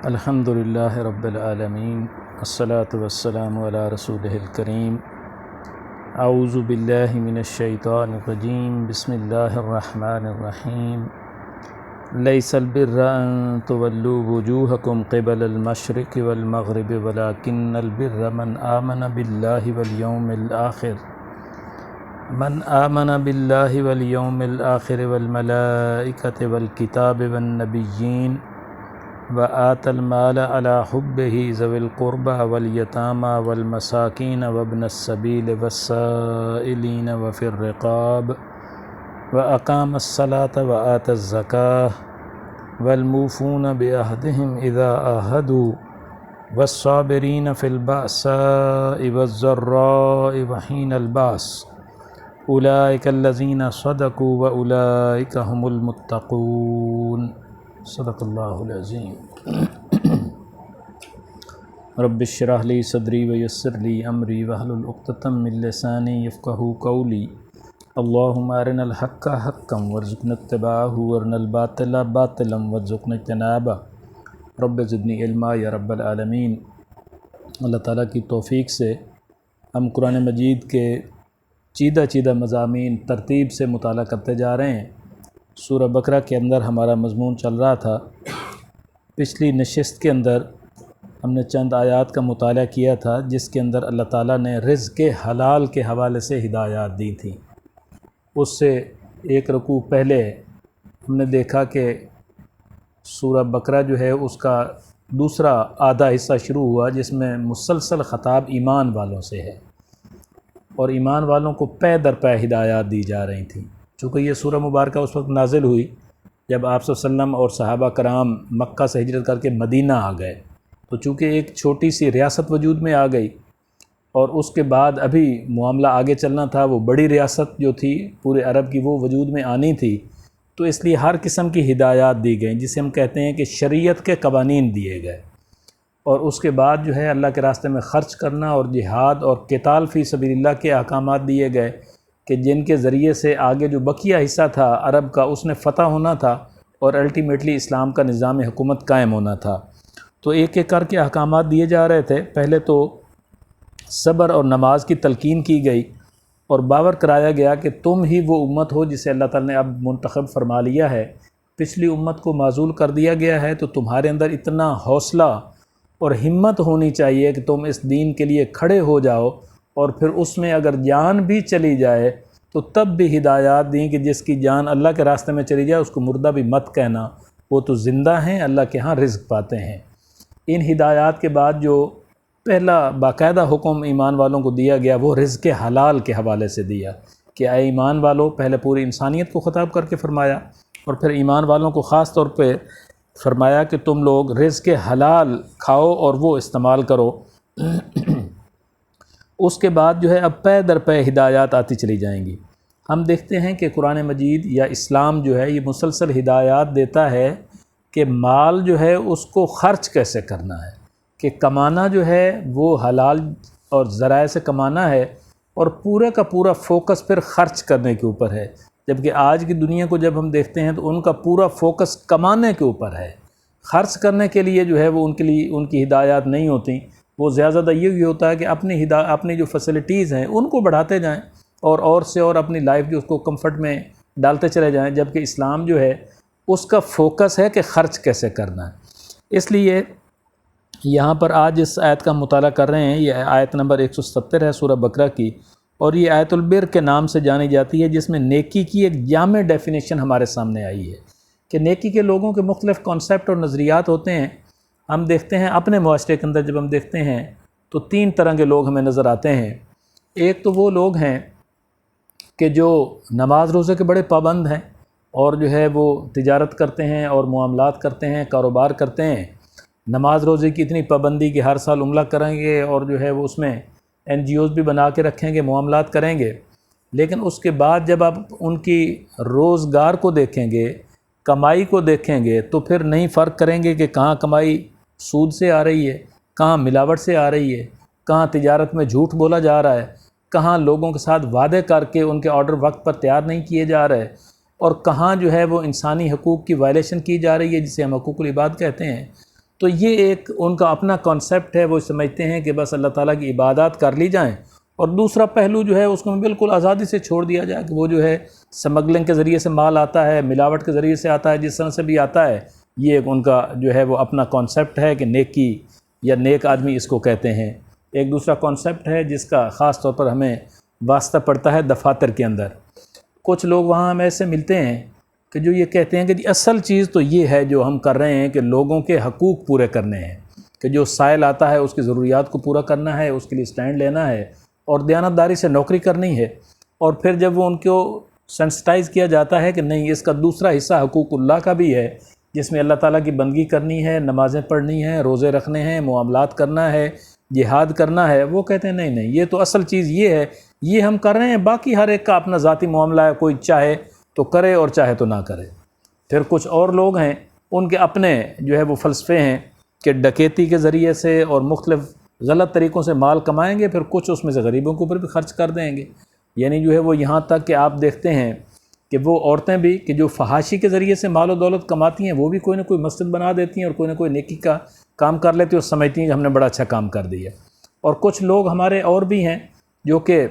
الحمدللہ رب العالمین الصلاۃ والسلام علی رسولہ الکریم اعوذ باللہ من الشیطان الرجیم بسم اللہ الرحمن الرحیم لیس البر ان تولوا وجوہکم قبل المشرق والمغرب ولکن البر من آمن باللہ والیوم الآخر والملائکۃ والکتاب والنبیین وآت المال على حبه ذوي القربى واليتامى والمساكين وابن السبيل والسائلين وفي الرقاب وأقام الصلاة وآت الزكاة والموفون بعهدهم إذا عاهدوا والصابرين في البأساء والضراء وحين البأس أولئك الذين صدقوا وأولئك هم المتقون صدق اللہ العظیم رب اشرح لی صدری ویسر لی امری واحلل عقدۃ من لسانی یفقہوا قولی اللہم ارنا الحق حقا وارزقنا اتباعہ وارنا الباطل باطلا وارزقنا اجتنابہ رب زدنی علما یا رب العالمین۔ اللہ تعالیٰ کی توفیق سے ہم قرآن مجید کے چیدہ مضامین ترتیب سے مطالعہ کرتے جا رہے ہیں۔ سورہ بقرہ کے اندر ہمارا مضمون چل رہا تھا۔ پچھلی نشست کے اندر ہم نے چند آیات کا مطالعہ کیا تھا جس کے اندر اللہ تعالیٰ نے رزق حلال کے حوالے سے ہدایات دی تھیں۔ اس سے ایک رکوع پہلے ہم نے دیکھا کہ سورہ بقرہ جو ہے اس کا دوسرا آدھا حصہ شروع ہوا جس میں مسلسل خطاب ایمان والوں سے ہے اور ایمان والوں کو پے در پے ہدایات دی جا رہی تھیں۔ چونکہ یہ سورہ مبارکہ اس وقت نازل ہوئی جب آپ صلی اللہ علیہ وسلم اور صحابہ کرام مکہ سے ہجرت کر کے مدینہ آ گئے، تو چونکہ ایک چھوٹی سی ریاست وجود میں آ گئی اور اس کے بعد ابھی معاملہ آگے چلنا تھا، وہ بڑی ریاست جو تھی پورے عرب کی وہ وجود میں آنی تھی، تو اس لیے ہر قسم کی ہدایات دی گئیں جسے ہم کہتے ہیں کہ شریعت کے قوانین دیے گئے، اور اس کے بعد جو ہے اللہ کے راستے میں خرچ کرنا اور جہاد اور قتال فی سبیل اللہ کے احکامات دیے گئے کہ جن کے ذریعے سے آگے جو بقیہ حصہ تھا عرب کا اس نے فتح ہونا تھا اور الٹیمیٹلی اسلام کا نظام حکومت قائم ہونا تھا۔ تو ایک ایک کر کے احکامات دیے جا رہے تھے۔ پہلے تو صبر اور نماز کی تلقین کی گئی اور باور کرایا گیا کہ تم ہی وہ امت ہو جسے اللہ تعالیٰ نے اب منتخب فرما لیا ہے۔ پچھلی امت کو معزول کر دیا گیا ہے، تو تمہارے اندر اتنا حوصلہ اور ہمت ہونی چاہیے کہ تم اس دین کے لیے کھڑے ہو جاؤ، اور پھر اس میں اگر جان بھی چلی جائے تو تب بھی ہدایات دیں کہ جس کی جان اللہ کے راستے میں چلی جائے اس کو مردہ بھی مت کہنا، وہ تو زندہ ہیں، اللہ کے ہاں رزق پاتے ہیں۔ ان ہدایات کے بعد جو پہلا باقاعدہ حکم ایمان والوں کو دیا گیا وہ رزق حلال کے حوالے سے دیا کہ اے ایمان والوں، پہلے پوری انسانیت کو خطاب کر کے فرمایا اور پھر ایمان والوں کو خاص طور پہ فرمایا کہ تم لوگ رزق حلال کھاؤ اور وہ استعمال کرو۔ اس کے بعد جو ہے اب پے در پے ہدایات آتی چلی جائیں گی۔ ہم دیکھتے ہیں کہ قرآن مجید یا اسلام جو ہے یہ مسلسل ہدایات دیتا ہے کہ مال جو ہے اس کو خرچ کیسے کرنا ہے، کہ کمانا جو ہے وہ حلال اور ذرائع سے کمانا ہے، اور پورے کا پورا فوکس پھر خرچ کرنے کے اوپر ہے۔ جبکہ آج کی دنیا کو جب ہم دیکھتے ہیں تو ان کا پورا فوکس کمانے کے اوپر ہے، خرچ کرنے کے لیے جو ہے وہ ان کی ہدایات نہیں ہوتی۔ وہ زیادہ یہ ہوتا ہے کہ اپنی جو فیسلٹیز ہیں ان کو بڑھاتے جائیں اور سے اور اپنی لائف جو اس کو کمفرٹ میں ڈالتے چلے جائیں، جبکہ اسلام جو ہے اس کا فوکس ہے کہ خرچ کیسے کرنا ہے۔ اس لیے یہاں پر آج اس آیت کا مطالعہ کر رہے ہیں، یہ آیت نمبر 170 ہے سورہ بقرہ کی، اور یہ آیت البر کے نام سے جانی جاتی ہے، جس میں نیکی کی ایک جامع ڈیفینیشن ہمارے سامنے آئی ہے کہ نیکی کے لوگوں کے مختلف کانسیپٹ اور نظریات ہوتے ہیں۔ ہم دیکھتے ہیں اپنے معاشرے کے اندر جب ہم دیکھتے ہیں تو تین طرح کے لوگ ہمیں نظر آتے ہیں۔ ایک تو وہ لوگ ہیں کہ جو نماز روزے کے بڑے پابند ہیں اور جو ہے وہ تجارت کرتے ہیں اور معاملات کرتے ہیں، کاروبار کرتے ہیں، نماز روزے کی اتنی پابندی کہ ہر سال عمرہ کریں گے اور جو ہے وہ اس میں NGOs بھی بنا کے رکھیں گے، معاملات کریں گے۔ لیکن اس کے بعد جب آپ ان کی روزگار کو دیکھیں گے، کمائی کو دیکھیں گے، تو پھر نہیں فرق کریں گے کہ کہاں کمائی سود سے آ رہی ہے، کہاں ملاوٹ سے آ رہی ہے، کہاں تجارت میں جھوٹ بولا جا رہا ہے، کہاں لوگوں کے ساتھ وعدے کر کے ان کے آرڈر وقت پر تیار نہیں کیے جا رہے، اور کہاں جو ہے وہ انسانی حقوق کی وائلیشن کی جا رہی ہے جسے ہم حقوق العباد کہتے ہیں۔ تو یہ ایک ان کا اپنا کانسیپٹ ہے، وہ سمجھتے ہیں کہ بس اللہ تعالیٰ کی عبادات کر لی جائیں، اور دوسرا پہلو جو ہے اس کو بالکل آزادی سے چھوڑ دیا جائے کہ وہ جو ہے سمگلنگ کے ذریعے سے مال آتا ہے، ملاوٹ کے ذریعے سے آتا ہے، جس طرح سے بھی آتا ہے، یہ ایک ان کا جو ہے وہ اپنا کانسیپٹ ہے کہ نیکی یا نیک آدمی اس کو کہتے ہیں۔ ایک دوسرا کانسیپٹ ہے جس کا خاص طور پر ہمیں واسطہ پڑتا ہے دفاتر کے اندر۔ کچھ لوگ وہاں ہمیں ایسے ملتے ہیں کہ جو یہ کہتے ہیں کہ جی اصل چیز تو یہ ہے جو ہم کر رہے ہیں کہ لوگوں کے حقوق پورے کرنے ہیں، کہ جو سائل آتا ہے اس کی ضروریات کو پورا کرنا ہے، اس کے لیے سٹینڈ لینا ہے اور دیانتداری سے نوکری کرنی ہے، اور پھر جب وہ ان کو سینسٹائز کیا جاتا ہے کہ نہیں، اس کا دوسرا حصہ حقوق اللہ کا بھی ہے جس میں اللہ تعالیٰ کی بندگی کرنی ہے، نمازیں پڑھنی ہیں، روزے رکھنے ہیں، معاملات کرنا ہے، جہاد کرنا ہے، وہ کہتے ہیں نہیں نہیں، یہ تو اصل چیز یہ ہے، یہ ہم کر رہے ہیں، باقی ہر ایک کا اپنا ذاتی معاملہ ہے، کوئی چاہے تو کرے اور چاہے تو نہ کرے۔ پھر کچھ اور لوگ ہیں، ان کے اپنے جو ہے وہ فلسفے ہیں کہ ڈکیتی کے ذریعے سے اور مختلف غلط طریقوں سے مال کمائیں گے، پھر کچھ اس میں سے غریبوں کے اوپر بھی خرچ کر دیں گے۔ یعنی جو ہے وہ یہاں تک کہ آپ دیکھتے ہیں کہ وہ عورتیں بھی کہ جو فحاشی کے ذریعے سے مال و دولت کماتی ہیں، وہ بھی کوئی نہ کوئی مسجد بنا دیتی ہیں اور کوئی نہ کوئی نیکی کا کام کر لیتی ہیں اور سمجھتی ہیں کہ ہم نے بڑا اچھا کام کر دیا۔ اور کچھ لوگ ہمارے اور بھی ہیں جو کہ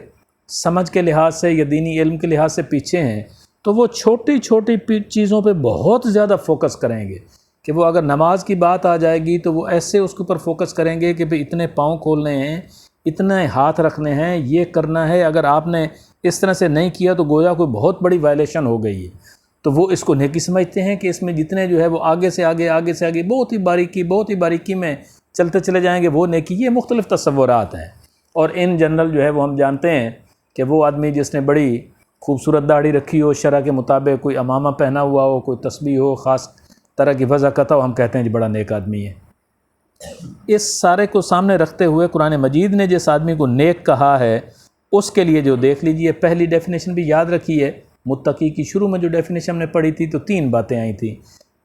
سمجھ کے لحاظ سے یا دینی علم کے لحاظ سے پیچھے ہیں، تو وہ چھوٹی چھوٹی چیزوں پہ بہت زیادہ فوکس کریں گے کہ وہ اگر نماز کی بات آ جائے گی تو وہ ایسے اس کے اوپر فوکس کریں گے کہ بھئی اتنے پاؤں کھولنے ہیں، اتنے ہاتھ رکھنے ہیں، یہ کرنا ہے، اگر آپ نے اس طرح سے نہیں کیا تو گویا کوئی بہت بڑی وائلیشن ہو گئی ہے۔ تو وہ اس کو نیکی سمجھتے ہیں کہ اس میں جتنے جو ہے وہ آگے سے آگے بہت ہی باریکی میں چلتے چلے جائیں گے وہ نیکی۔ یہ مختلف تصورات ہیں، اور ان جنرل جو ہے وہ ہم جانتے ہیں کہ وہ آدمی جس نے بڑی خوبصورت داڑھی رکھی ہو، شرع کے مطابق کوئی امامہ پہنا ہوا ہو، کوئی تسبیح ہو، خاص طرح کی وضع قطع ہو، ہم کہتے ہیں جی بڑا نیک آدمی ہے۔ اس سارے کو سامنے رکھتے ہوئے قرآن مجید نے جس آدمی کو نیک کہا ہے اس کے لیے جو دیکھ لیجئے، پہلی ڈیفینیشن بھی یاد رکھیے، متقی کی شروع میں جو ڈیفینیشن ہم نے پڑھی تھی تو 3 باتیں آئی تھیں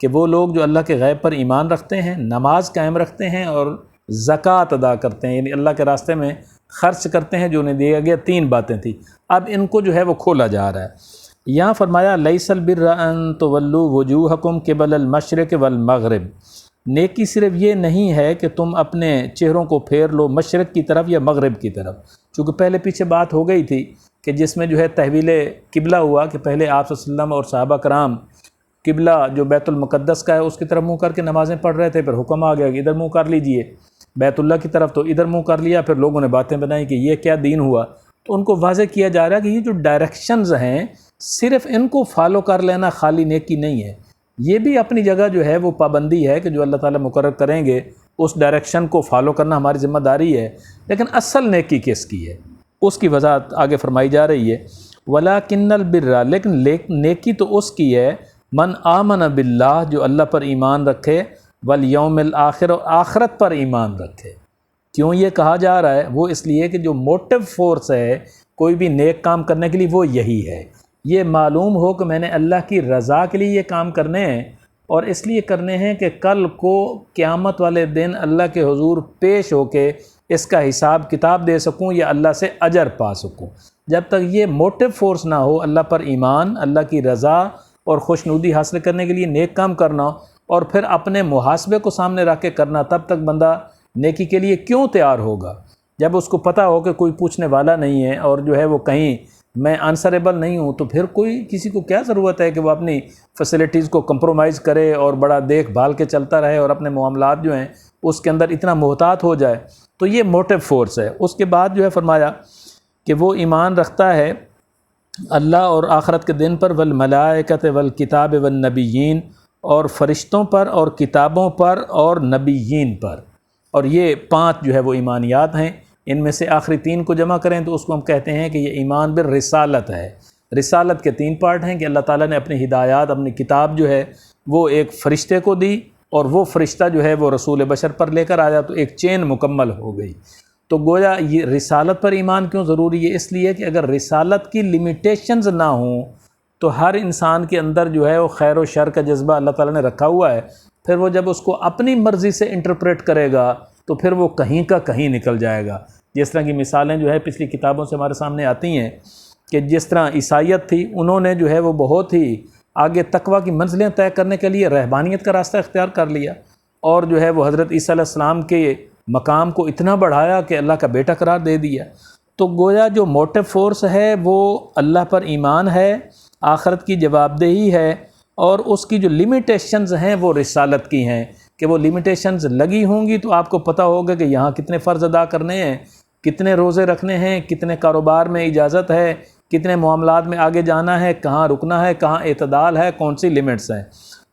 کہ وہ لوگ جو اللہ کے غیب پر ایمان رکھتے ہیں، نماز قائم رکھتے ہیں اور زکوٰۃ ادا کرتے ہیں، یعنی اللہ کے راستے میں خرچ کرتے ہیں جو انہیں دیا گیا۔ 3 باتیں تھیں، اب ان کو جو ہے وہ کھولا جا رہا ہے۔ یہاں فرمایا لیس البر ان تولوا وجوہکم قبل المشرق والمغرب، نیکی صرف یہ نہیں ہے کہ تم اپنے چہروں کو پھیر لو مشرق کی طرف یا مغرب کی طرف، چونکہ پہلے پیچھے بات ہو گئی تھی کہ جس میں جو ہے تحویل قبلہ ہوا کہ پہلے آپ صلی اللہ علیہ وسلم اور صحابہ کرام قبلہ جو بیت المقدس کا ہے اس کی طرف منہ کر کے نمازیں پڑھ رہے تھے، پھر حکم آ گیا کہ ادھر منہ کر لیجئے بیت اللہ کی طرف، تو ادھر منہ کر لیا، پھر لوگوں نے باتیں بنائی کہ یہ کیا دین ہوا۔ تو ان کو واضح کیا جا رہا ہے کہ یہ جو ڈائریکشنز ہیں صرف ان کو فالو کر لینا خالی نیکی نہیں ہے، یہ بھی اپنی جگہ جو ہے وہ پابندی ہے کہ جو اللہ تعالیٰ مقرر کریں گے اس ڈائریکشن کو فالو کرنا ہماری ذمہ داری ہے، لیکن اصل نیکی کس کی ہے اس کی وضاحت آگے فرمائی جا رہی ہے۔ وَلَٰكِنَّ الْبِرَّ، لیکن نیکی تو اس کی ہے من آمن باللہ، جو اللہ پر ایمان رکھے، والیوم الآخر، اور آخرت پر ایمان رکھے۔ کیوں یہ کہا جا رہا ہے؟ وہ اس لیے کہ جو موٹیو فورس ہے کوئی بھی نیک کام کرنے کے لیے وہ یہی ہے، یہ معلوم ہو کہ میں نے اللہ کی رضا کے لیے یہ کام کرنے ہیں، اور اس لیے کرنے ہیں کہ کل کو قیامت والے دن اللہ کے حضور پیش ہو کے اس کا حساب کتاب دے سکوں یا اللہ سے اجر پا سکوں۔ جب تک یہ موٹیو فورس نہ ہو، اللہ پر ایمان، اللہ کی رضا اور خوشنودی حاصل کرنے کے لیے نیک کام کرنا اور پھر اپنے محاسبے کو سامنے رکھ کے کرنا، تب تک بندہ نیکی کے لیے کیوں تیار ہوگا؟ جب اس کو پتہ ہو کہ کوئی پوچھنے والا نہیں ہے اور جو ہے وہ کہیں میں آنسریبل نہیں ہوں، تو پھر کوئی کسی کو کیا ضرورت ہے کہ وہ اپنی فیسلٹیز کو کمپرومائز کرے اور بڑا دیکھ بھال کے چلتا رہے اور اپنے معاملات جو ہیں اس کے اندر اتنا محتاط ہو جائے۔ تو یہ موٹیو فورس ہے۔ اس کے بعد جو ہے فرمایا کہ وہ ایمان رکھتا ہے اللہ اور آخرت کے دن پر، والملائکۃ والکتاب والنبیین، اور فرشتوں پر اور کتابوں پر اور نبیین پر، اور یہ 5 جو ہے وہ ایمانیات ہیں۔ ان میں سے آخری 3 کو جمع کریں تو اس کو ہم کہتے ہیں کہ یہ ایمان بالرسالت ہے۔ رسالت کے 3 پارٹ ہیں کہ اللہ تعالیٰ نے اپنی ہدایات، اپنی کتاب جو ہے وہ ایک فرشتے کو دی، اور وہ فرشتہ جو ہے وہ رسول بشر پر لے کر آیا، تو ایک چین مکمل ہو گئی۔ تو گویا یہ رسالت پر ایمان کیوں ضروری ہے؟ اس لیے کہ اگر رسالت کی لیمیٹیشنز نہ ہوں تو ہر انسان کے اندر جو ہے وہ خیر و شر کا جذبہ اللہ تعالیٰ نے رکھا ہوا ہے، پھر وہ جب اس کو اپنی مرضی سے انٹرپریٹ کرے گا تو پھر وہ کہیں کا کہیں نکل جائے گا۔ جس طرح کی مثالیں جو ہے پچھلی کتابوں سے ہمارے سامنے آتی ہیں کہ جس طرح عیسائیت تھی، انہوں نے جو ہے وہ بہت ہی آگے تقویٰ کی منزلیں طے کرنے کے لیے رہبانیت کا راستہ اختیار کر لیا، اور جو ہے وہ حضرت عیسیٰ علیہ السلام کے مقام کو اتنا بڑھایا کہ اللہ کا بیٹا قرار دے دیا۔ تو گویا جو موٹیو فورس ہے وہ اللہ پر ایمان ہے، آخرت کی جواب دہی ہے، اور اس کی جو لمیٹیشنز ہیں وہ رسالت کی ہیں، کہ وہ لمیٹیشنز لگی ہوں گی تو آپ کو پتہ ہوگا کہ یہاں کتنے فرض ادا کرنے ہیں، کتنے روزے رکھنے ہیں، کتنے کاروبار میں اجازت ہے، کتنے معاملات میں آگے جانا ہے، کہاں رکنا ہے، کہاں اعتدال ہے، کون سی لیمٹس ہیں۔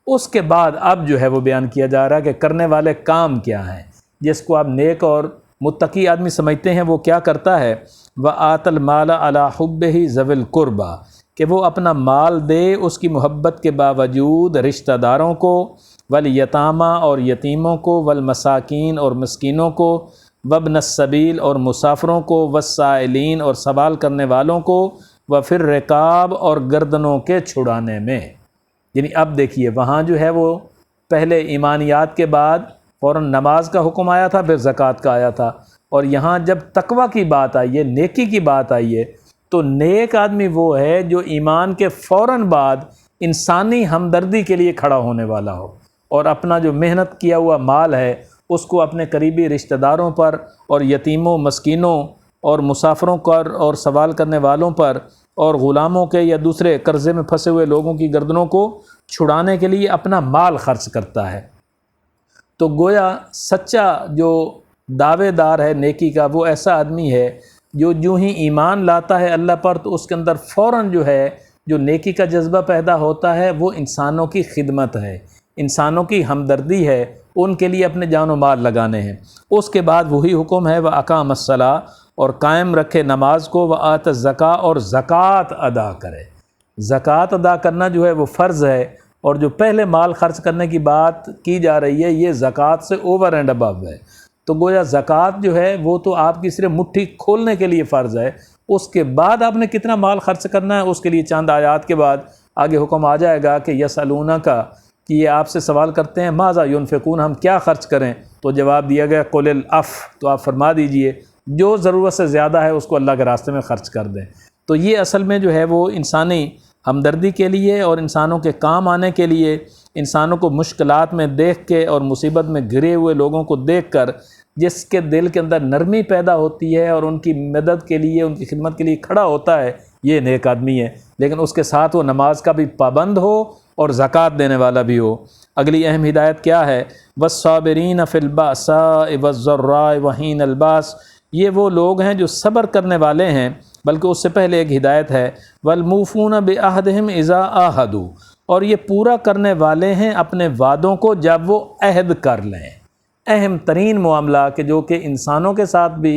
اس کے بعد اب جو ہے وہ بیان کیا جا رہا ہے کہ کرنے والے کام کیا ہیں، جس کو آپ نیک اور متقی آدمی سمجھتے ہیں وہ کیا کرتا ہے۔ وَآتَ الْمَالَ عَلَىٰ حُبِّهِ ذَوِي الْقُرْبَىٰ، کہ وہ اپنا مال دے اس کی محبت کے باوجود رشتہ داروں کو، والیتامہ اور یتیموں کو، والمساکین اور مسکینوں کو، وابن السبیل اور مسافروں کو، والسائلین اور سوال کرنے والوں کو، وفی الرقاب اور گردنوں کے چھڑانے میں۔ یعنی اب دیکھیے وہاں جو ہے وہ پہلے ایمانیات کے بعد فوراً نماز کا حکم آیا تھا، پھر زکوٰۃ کا آیا تھا، اور یہاں جب تقویٰ کی بات آئی ہے، نیکی کی بات آئی ہے، تو نیک آدمی وہ ہے جو ایمان کے فوراً بعد انسانی ہمدردی کے لیے کھڑا ہونے والا ہو، اور اپنا جو محنت کیا ہوا مال ہے اس کو اپنے قریبی رشتہ داروں پر اور یتیموں، مسکینوں اور مسافروں پر اور سوال کرنے والوں پر اور غلاموں کے یا دوسرے قرضے میں پھنسے ہوئے لوگوں کی گردنوں کو چھڑانے کے لیے اپنا مال خرچ کرتا ہے۔ تو گویا سچا جو دعوے دار ہے نیکی کا وہ ایسا آدمی ہے جو ہی ایمان لاتا ہے اللہ پر تو اس کے اندر فوراً جو ہے جو نیکی کا جذبہ پیدا ہوتا ہے وہ انسانوں کی خدمت ہے، انسانوں کی ہمدردی ہے، ان کے لیے اپنے جان و مال لگانے ہیں۔ اس کے بعد وہی حکم ہے وَأَقَامَ الصَّلَاةَ، اور قائم رکھے نماز کو، وَآتَ الزَّکَاةَ، اور زکوٰۃ ادا کرے۔ زکوٰۃ ادا کرنا جو ہے وہ فرض ہے، اور جو پہلے مال خرچ کرنے کی بات کی جا رہی ہے یہ زکوٰۃ سے اوور اینڈ ابو ہے۔ تو گویا زکوٰۃ جو ہے وہ تو آپ کی صرف مٹھی کھولنے کے لیے فرض ہے، اس کے بعد آپ نے کتنا مال خرچ کرنا ہے اس کے لیے چند آیات کے بعد آگے حکم آ جائے گا کہ یسألونک، کہ یہ آپ سے سوال کرتے ہیں ماذا ینفقون، ہم کیا خرچ کریں، تو جواب دیا گیا قل العفو، تو آپ فرما دیجئے جو ضرورت سے زیادہ ہے اس کو اللہ کے راستے میں خرچ کر دیں۔ تو یہ اصل میں جو ہے وہ انسانی ہمدردی کے لیے اور انسانوں کے کام آنے کے لیے، انسانوں کو مشکلات میں دیکھ کے اور مصیبت میں گھرے ہوئے لوگوں کو دیکھ کر جس کے دل کے اندر نرمی پیدا ہوتی ہے اور ان کی مدد کے لیے، ان کی خدمت کے لیے کھڑا ہوتا ہے، یہ نیک آدمی ہے۔ لیکن اس کے ساتھ وہ نماز کا بھی پابند ہو اور زکوٰۃ دینے والا بھی ہو۔ اگلی اہم ہدایت کیا ہے؟ وَالصَّابِرِينَ فِي الْبَأْسَاءِ وَالضَّرَّاءِ وَحِينَ الْبَأْسِ، یہ وہ لوگ ہیں جو صبر کرنے والے ہیں، بلکہ اس سے پہلے ایک ہدایت ہے وَالْمُوفُونَ بِعَهْدِهِمْ إِذَا عَاهَدُوا، اور یہ پورا کرنے والے ہیں اپنے وعدوں کو جب وہ عہد کر لیں۔ اہم ترین معاملہ کہ جو کہ انسانوں کے ساتھ بھی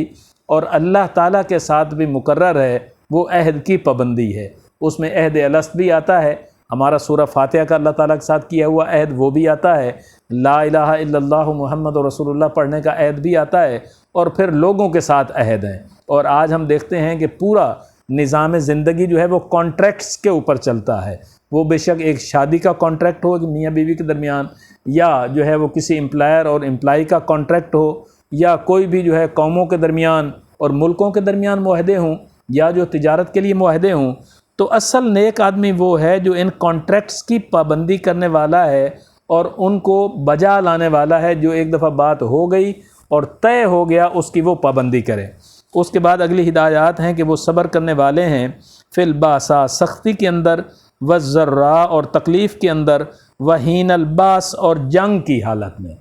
اور اللہ تعالیٰ کے ساتھ بھی مقرر ہے وہ عہد کی پابندی ہے۔ اس میں عہد الست بھی آتا ہے، ہمارا سورہ فاتحہ کا اللہ تعالیٰ کے ساتھ کیا ہوا عہد وہ بھی آتا ہے، لا الہ الا اللہ محمد رسول اللہ پڑھنے کا عہد بھی آتا ہے، اور پھر لوگوں کے ساتھ عہد ہیں۔ اور آج ہم دیکھتے ہیں کہ پورا نظام زندگی جو ہے وہ کانٹریکٹس کے اوپر چلتا ہے، وہ بے شک ایک شادی کا کانٹریکٹ ہو میاں بیوی کے درمیان، یا جو ہے وہ کسی امپلائر اور امپلائی کا کانٹریکٹ ہو، یا کوئی بھی جو ہے قوموں کے درمیان اور ملکوں کے درمیان معاہدے ہوں، یا جو تجارت کے لیے معاہدے ہوں۔ تو اصل نیک آدمی وہ ہے جو ان کانٹریکٹس کی پابندی کرنے والا ہے اور ان کو بجا لانے والا ہے، جو ایک دفعہ بات ہو گئی اور طے ہو گیا اس کی وہ پابندی کرے۔ اس کے بعد اگلی ہدایات ہیں کہ وہ صبر کرنے والے ہیں فی الباسا، سختی کے اندر، والضراء اور تکلیف کے اندر، وحین الباس اور جنگ کی حالت میں۔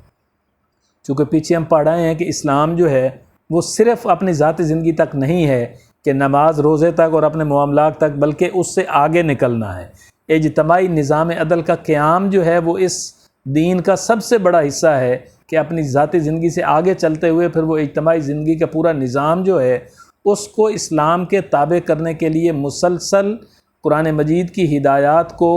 چونکہ پیچھے ہم پڑھ رہے ہیں کہ اسلام جو ہے وہ صرف اپنی ذاتی زندگی تک نہیں ہے کہ نماز روزے تک اور اپنے معاملات تک، بلکہ اس سے آگے نکلنا ہے۔ اجتماعی نظام عدل کا قیام جو ہے وہ اس دین کا سب سے بڑا حصہ ہے کہ اپنی ذاتی زندگی سے آگے چلتے ہوئے پھر وہ اجتماعی زندگی کا پورا نظام جو ہے اس کو اسلام کے تابع کرنے کے لیے مسلسل قرآن مجید کی ہدایات کو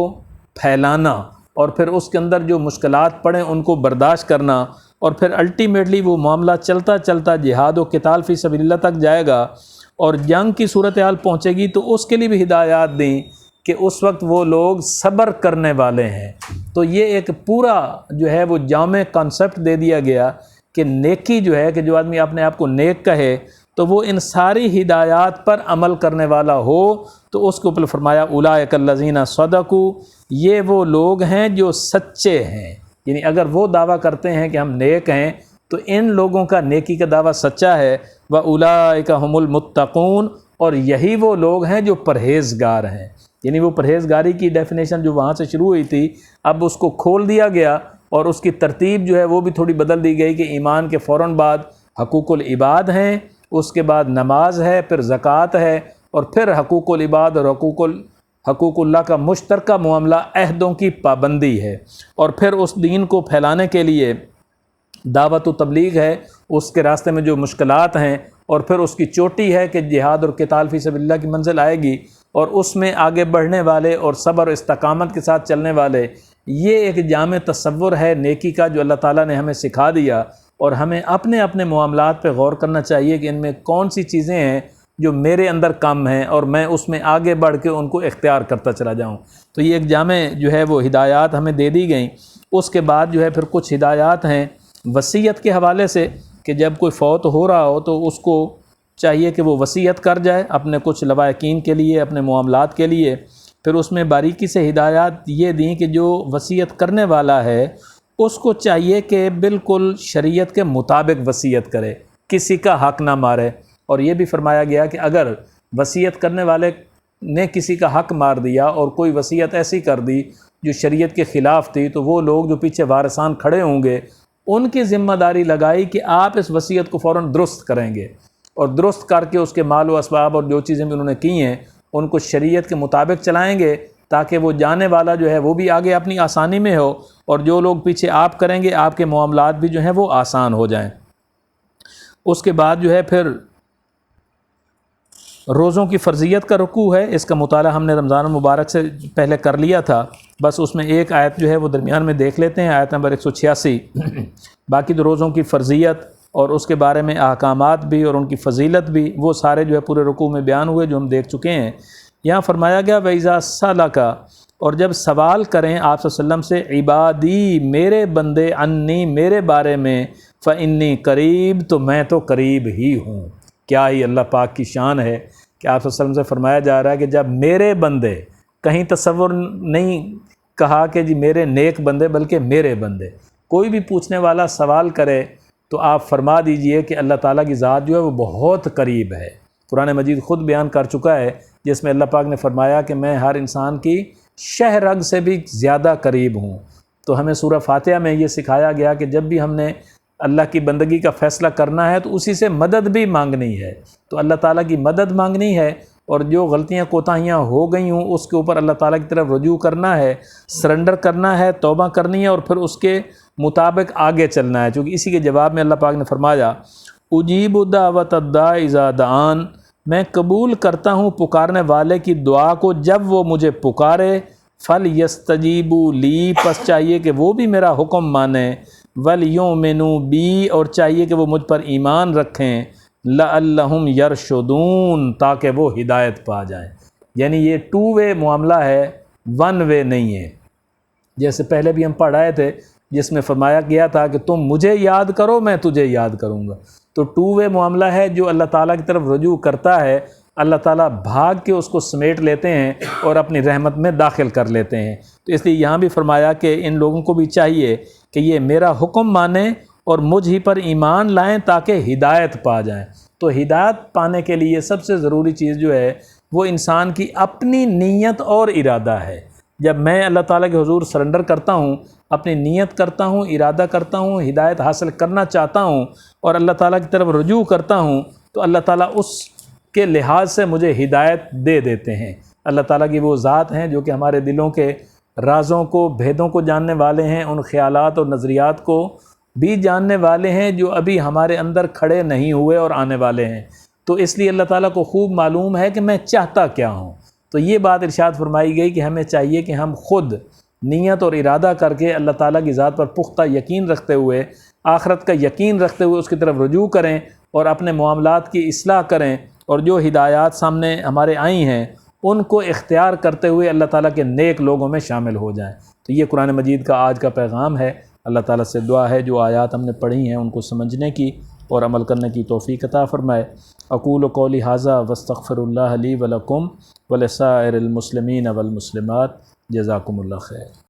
پھیلانا، اور پھر اس کے اندر جو مشکلات پڑیں ان کو برداشت کرنا، اور پھر الٹیمیٹلی وہ معاملہ چلتا چلتا جہاد و قتال فی سبیل اللہ تک جائے گا، اور جنگ کی صورتحال پہنچے گی تو اس کے لیے بھی ہدایات دیں کہ اس وقت وہ لوگ صبر کرنے والے ہیں۔ تو یہ ایک پورا جو ہے وہ جامع کانسیپٹ دے دیا گیا کہ نیکی جو ہے کہ جو آدمی اپنے آپ کو نیک کہے تو وہ ان ساری ہدایات پر عمل کرنے والا ہو، تو اس کے اوپر فرمایا اولئک الذین صدقوا، یہ وہ لوگ ہیں جو سچے ہیں، یعنی اگر وہ دعویٰ کرتے ہیں کہ ہم نیک ہیں تو ان لوگوں کا نیکی کا دعویٰ سچا ہے۔ وَأُولَٰئِكَ هُمُ الْمُتَّقُونَ، اور یہی وہ لوگ ہیں جو پرہیزگار ہیں۔ یعنی وہ پرہیزگاری کی ڈیفینیشن جو وہاں سے شروع ہوئی تھی اب اس کو کھول دیا گیا، اور اس کی ترتیب جو ہے وہ بھی تھوڑی بدل دی گئی کہ ایمان کے فوراً بعد حقوق العباد ہیں، اس کے بعد نماز ہے، پھر زکوٰۃ ہے، اور پھر حقوق العباد اور حقوق اللہ کا مشترکہ معاملہ عہدوں کی پابندی ہے، اور پھر اس دین کو پھیلانے کے لیے دعوت و تبلیغ ہے، اس کے راستے میں جو مشکلات ہیں، اور پھر اس کی چوٹی ہے کہ جہاد اور قتال فی سبیل اللہ کی منزل آئے گی، اور اس میں آگے بڑھنے والے اور صبر و استقامت کے ساتھ چلنے والے، یہ ایک جامع تصور ہے نیکی کا جو اللہ تعالیٰ نے ہمیں سکھا دیا، اور ہمیں اپنے اپنے معاملات پہ غور کرنا چاہیے کہ ان میں کون سی چیزیں ہیں جو میرے اندر کم ہیں اور میں اس میں آگے بڑھ کے ان کو اختیار کرتا چلا جاؤں۔ تو یہ ایک جامع جو ہے وہ ہدایات ہمیں دے دی گئیں۔ اس کے بعد جو ہے پھر کچھ ہدایات ہیں وصیت کے حوالے سے کہ جب کوئی فوت ہو رہا ہو تو اس کو چاہیے کہ وہ وصیت کر جائے اپنے کچھ لواحقین کے لیے، اپنے معاملات کے لیے۔ پھر اس میں باریکی سے ہدایات یہ دیں کہ جو وصیت کرنے والا ہے اس کو چاہیے کہ بالکل شریعت کے مطابق وصیت کرے، کسی کا حق نہ مارے۔ اور یہ بھی فرمایا گیا کہ اگر وصیت کرنے والے نے کسی کا حق مار دیا اور کوئی وصیت ایسی کر دی جو شریعت کے خلاف تھی تو وہ لوگ جو پیچھے وارثان کھڑے ہوں گے ان کی ذمہ داری لگائی کہ آپ اس وصیت کو فوراً درست کریں گے، اور درست کر کے اس کے مال و اسباب اور جو چیزیں بھی انہوں نے کی ہیں ان کو شریعت کے مطابق چلائیں گے، تاکہ وہ جانے والا جو ہے وہ بھی آگے اپنی آسانی میں ہو، اور جو لوگ پیچھے آپ کریں گے آپ کے معاملات بھی جو ہیں وہ آسان ہو جائیں۔ اس کے بعد جو ہے پھر روزوں کی فرضیت کا رکوع ہے، اس کا مطالعہ ہم نے رمضان المبارک سے پہلے کر لیا تھا، بس اس میں ایک آیت جو ہے وہ درمیان میں دیکھ لیتے ہیں، آیت نمبر 186۔ باقی تو روزوں کی فرضیت اور اس کے بارے میں احکامات بھی اور ان کی فضیلت بھی وہ سارے جو ہے پورے رکوع میں بیان ہوئے جو ہم دیکھ چکے ہیں۔ یہاں فرمایا گیا وَإِذَا سَأَلَكَ، اور جب سوال کریں آپ صلی اللہ علیہ وسلم سے عبادی میرے بندے انی میرے بارے میں فَإِنِّي قریب، تو میں تو قریب ہی ہوں۔ کیا ہی اللہ پاک کی شان ہے کہ آپ صلی اللہ علیہ وسلم سے فرمایا جا رہا ہے کہ جب میرے بندے، کہیں تصور نہیں کہا کہ جی میرے نیک بندے، بلکہ میرے بندے، کوئی بھی پوچھنے والا سوال کرے تو آپ فرما دیجئے کہ اللہ تعالیٰ کی ذات جو ہے وہ بہت قریب ہے۔ قرآن مجید خود بیان کر چکا ہے جس میں اللہ پاک نے فرمایا کہ میں ہر انسان کی شہ رگ سے بھی زیادہ قریب ہوں۔ تو ہمیں سورہ فاتحہ میں یہ سکھایا گیا کہ جب بھی ہم نے اللہ کی بندگی کا فیصلہ کرنا ہے تو اسی سے مدد بھی مانگنی ہے، تو اللہ تعالیٰ کی مدد مانگنی ہے، اور جو غلطیاں کوتاہیاں ہو گئی ہوں اس کے اوپر اللہ تعالیٰ کی طرف رجوع کرنا ہے، سرنڈر کرنا ہے، توبہ کرنی ہے، اور پھر اس کے مطابق آگے چلنا ہے۔ چونکہ اسی کے جواب میں اللہ پاک نے فرمایا اجیب دعوت الداع اذا دعان، میں قبول کرتا ہوں پکارنے والے کی دعا کو جب وہ مجھے پکارے، فَلْيَسْتَجِيبُوا لِي، پس چاہیے کہ وہ بھی میرا حکم مانیں، وَلْيُؤْمِنُوا بِي، اور چاہیے کہ وہ مجھ پر ایمان رکھیں، لَعَلَّهُمْ يَرْشُدُونَ، تاکہ وہ ہدایت پا جائیں۔ یعنی یہ 2 وے معاملہ ہے، 1 وے نہیں ہے، جیسے پہلے بھی ہم پڑھ آئے تھے جس میں فرمایا گیا تھا کہ تم مجھے یاد کرو میں تجھے یاد کروں گا۔ تو 2 وے معاملہ ہے، جو اللہ تعالیٰ کی طرف رجوع کرتا ہے اللہ تعالیٰ بھاگ کے اس کو سمیٹ لیتے ہیں اور اپنی رحمت میں داخل کر لیتے ہیں۔ تو اس لیے یہاں بھی فرمایا کہ ان لوگوں کو بھی چاہیے کہ یہ میرا حکم مانیں اور مجھ ہی پر ایمان لائیں تاکہ ہدایت پا جائیں۔ تو ہدایت پانے کے لیے سب سے ضروری چیز جو ہے وہ انسان کی اپنی نیت اور ارادہ ہے۔ جب میں اللہ تعالیٰ کے حضور سرنڈر کرتا ہوں، اپنی نیت کرتا ہوں، ارادہ کرتا ہوں، ہدایت حاصل کرنا چاہتا ہوں اور اللہ تعالیٰ کی طرف رجوع کرتا ہوں، تو اللہ تعالیٰ اس کے لحاظ سے مجھے ہدایت دے دیتے ہیں۔ اللہ تعالیٰ کی وہ ذات ہیں جو کہ ہمارے دلوں کے رازوں کو، بھیدوں کو جاننے والے ہیں، ان خیالات اور نظریات کو بھی جاننے والے ہیں جو ابھی ہمارے اندر کھڑے نہیں ہوئے اور آنے والے ہیں۔ تو اس لیے اللہ تعالیٰ کو خوب معلوم ہے کہ میں چاہتا کیا ہوں۔ تو یہ بات ارشاد فرمائی گئی کہ ہمیں چاہیے کہ ہم خود نیت اور ارادہ کر کے اللہ تعالیٰ کی ذات پر پختہ یقین رکھتے ہوئے، آخرت کا یقین رکھتے ہوئے اس کی طرف رجوع کریں اور اپنے معاملات کی اصلاح کریں، اور جو ہدایات سامنے ہمارے آئی ہیں ان کو اختیار کرتے ہوئے اللہ تعالیٰ کے نیک لوگوں میں شامل ہو جائیں۔ تو یہ قرآن مجید کا آج کا پیغام ہے۔ اللہ تعالیٰ سے دعا ہے جو آیات ہم نے پڑھی ہیں ان کو سمجھنے کی اور عمل کرنے کی توفیق عطا فرمائے۔ اقول قولی ھذا واستغفر اللہ لی ولکم ولسائر المسلمین والمسلمات، جزاکم اللہ خیر۔